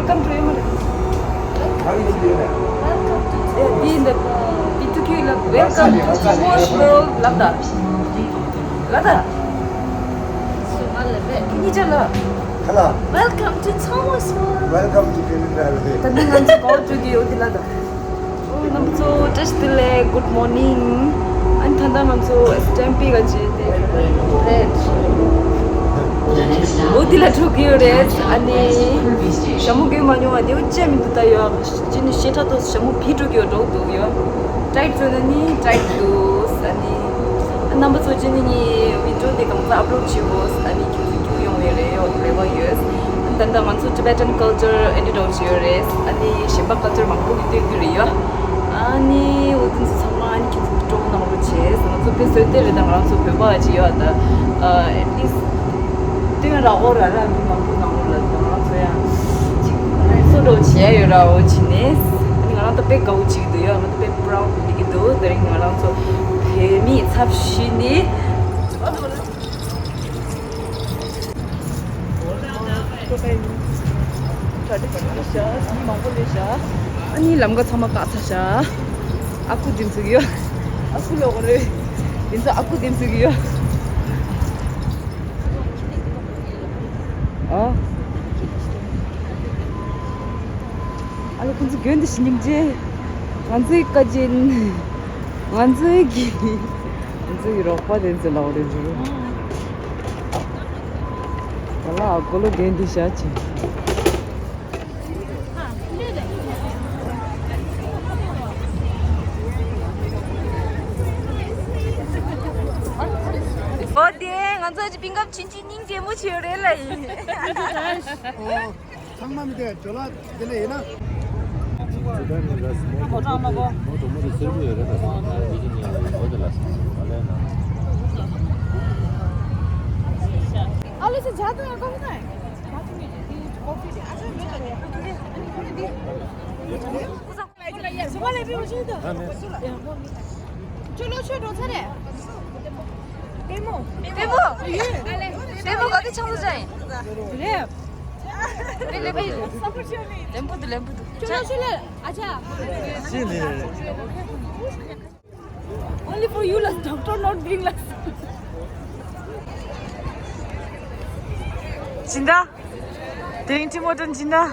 welcome to you. Welcome to be in the B2Q. Welcome to Thomas World. Lada. Ini jala. Hello. Welcome to Thomas World. Welcome to Canada. Tandingan sa kau juga udilada. Oh, namso just delay. Good morning. Antanda namso stampy gaji. Red. Udila Tokyo res. Ani shamu ke manyo adi ucce mintu tayo. Jini sheta to shamu pi Tokyo do do yo. Try to ni try to ani. Namso jini ni video de kam upload chibos ani kyuzu yung mere yo level years. Tanda manso Tibetan culture editor series ani Shimba culture mangko gitu gitu yo. Ani udin sama ani kyuzu 좀 나오고 ches. 그 비슷할 때를 당랑 소 배워야지 요. At least 등을하고 라라는 만큼 나올라 소야 서로 지혜라고 지네 이거랑 또 백가 우치기도요 아무도 백 브라운 이기도 드링 이거랑 또 뱀이 삽시니 아니 람가 참아 까사샤 아쿠 딤스기요 아쿠 로고를 인사 아쿠 딤스기요 아니 근데 근데 신경제 완전히까진 완전히로 빠된지 나오는 줄 몰라 아까로 근데 샤치 어디 완전히 빙갑 진진닝 제모 치열해라 상맘이 돼. 전화 되네 얘나. 알레스 자동이야 거기다 데모 가게 청소자인 그래 램프도 아자 only for you last doctor not bring last 진다 드링티 모든 진다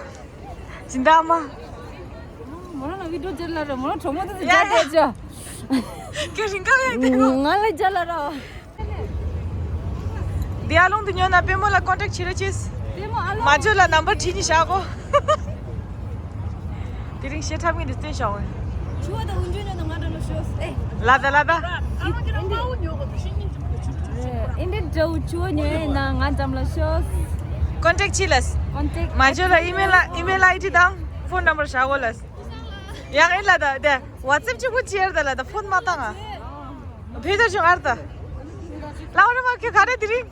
아마 뭐라 비디오 잘라라 뭐라 저모도 잘하죠 그 생각이 되고 나를 잘라라 디알롱 두녀 나 페모라 컨택 치르치스 마줄라 넘버 티니 샤고 드링 셰타미 디스테이션 추어다 운전하는 나도 쇼스 에 라다 인데 저 추어네 나 간잠라 쇼스 컨택 치레스 컨택 마줄라 이메일 아이디 당 폰 넘버 샤고레스 양 일라다 데 WhatsApp 주고 지어달라다 폰 마땅아 भेजो छु अर्थ लाउन म के खारे दिरी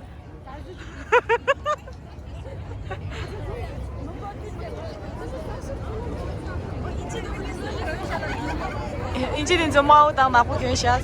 인지는 좀 마우 당 마고 견샷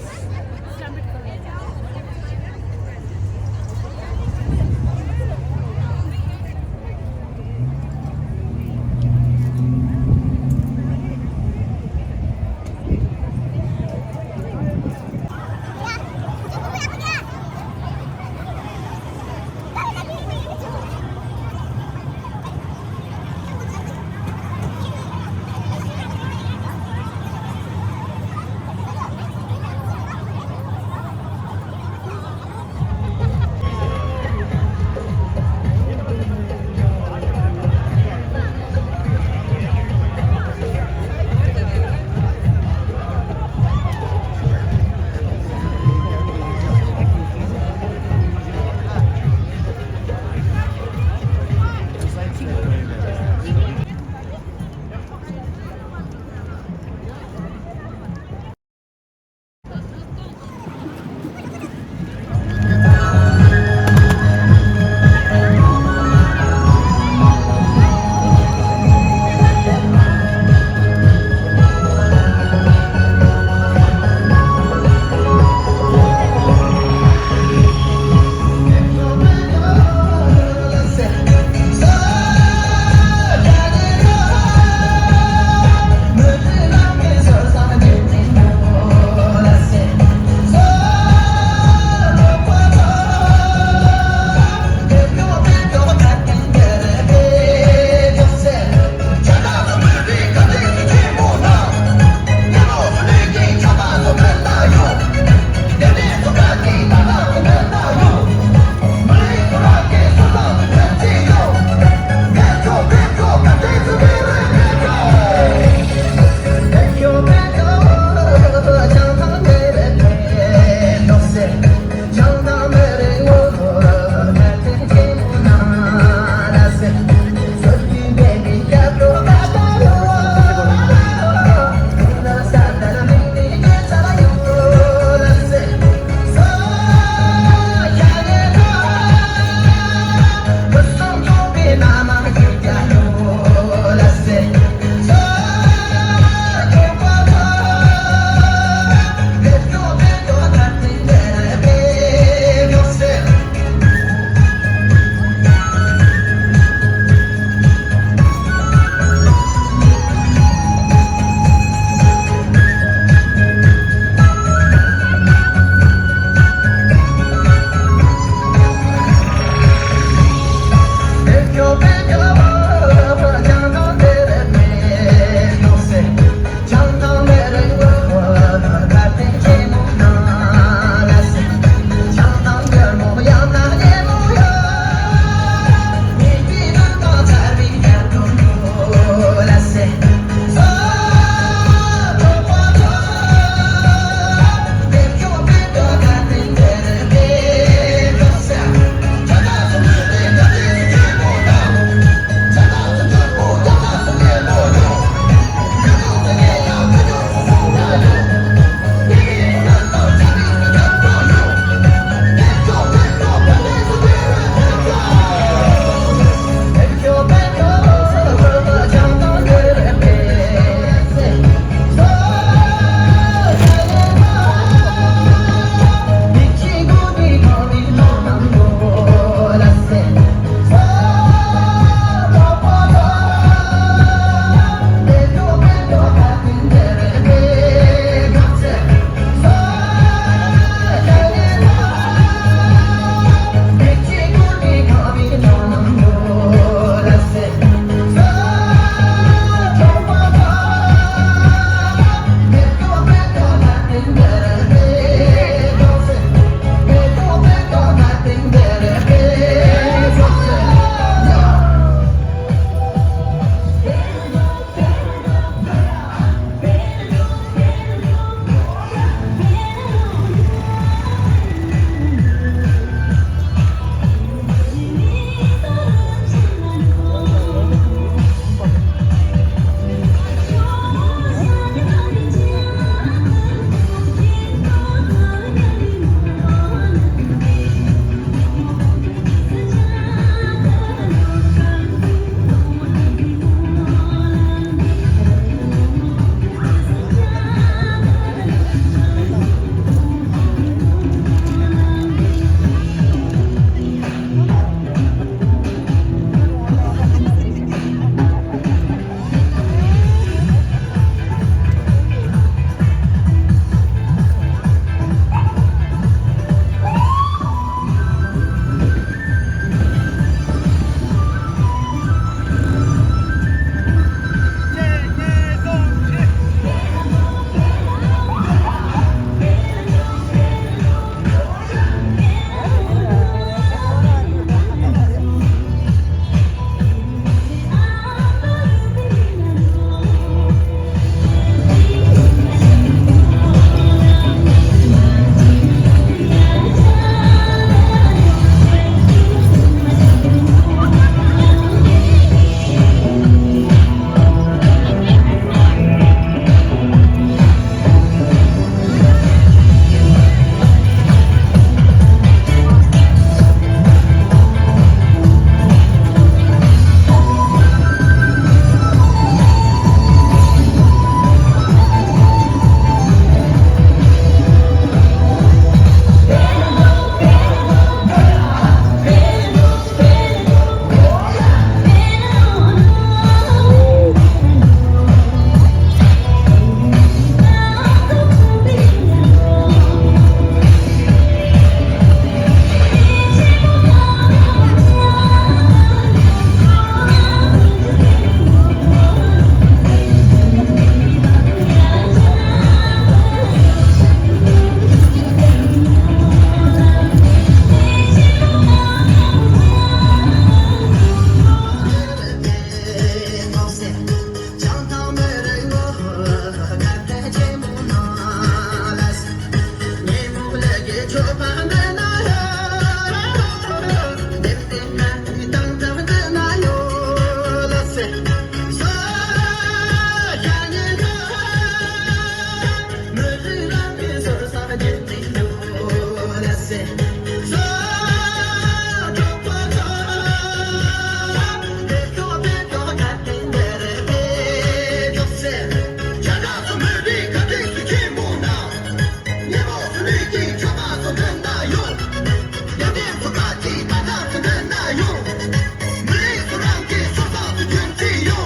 Yo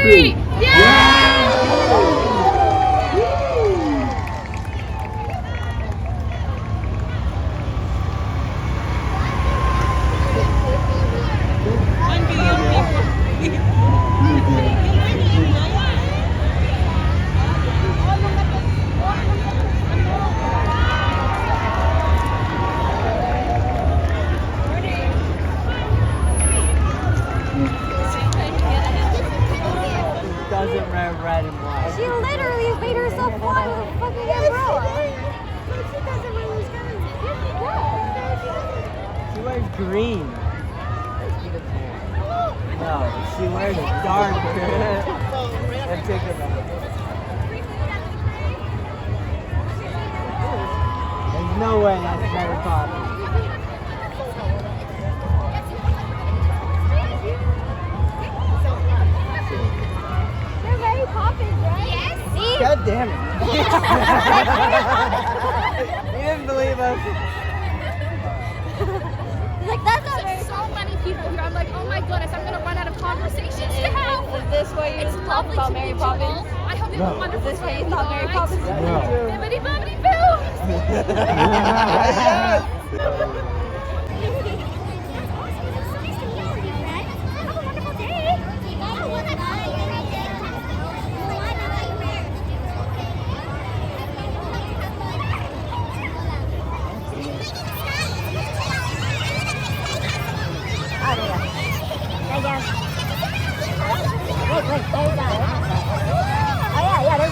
three. Doesn't wear red and white. She literally made herself fly with a fucking umbrella. She wears green. No, she wears dark. And take it off. There's no way that's Mary Poppins. They're very Poppins, right? Yes. See? God damn it. You didn't believe us. Like, that's not very So many people here. I'm like, oh my goodness, I'm gonna run out of conversations to have. Is this why you It's talk lovely about to Mary meet you all. Poppins? I hope you have a wonderful Is this why you day, thought Mary guys. Poppins? Bibbidi bobbidi boo.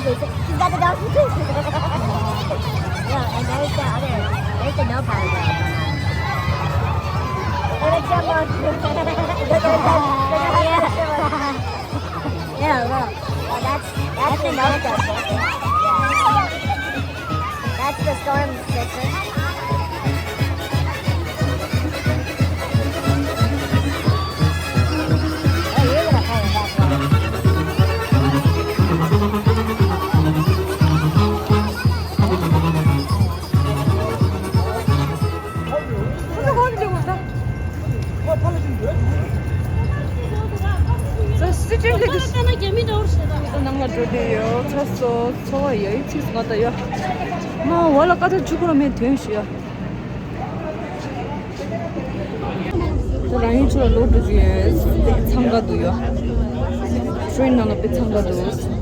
She's got the dolphin too. Yeah, and there's the other, there's the no power girl. Yeah, look. Oh, that's the no stuff. That's the storm sister. Oh, you're gonna play with that one. 자, 시즌 Sana gemi doğrusu. 남가 저대요. 찼어. 저 여기 치스 같아요. 뭐 원래 까지 죽으면 된시야. 저 라인처럼 로드 중에 참가도요. 트레인 나눠 배 참가도.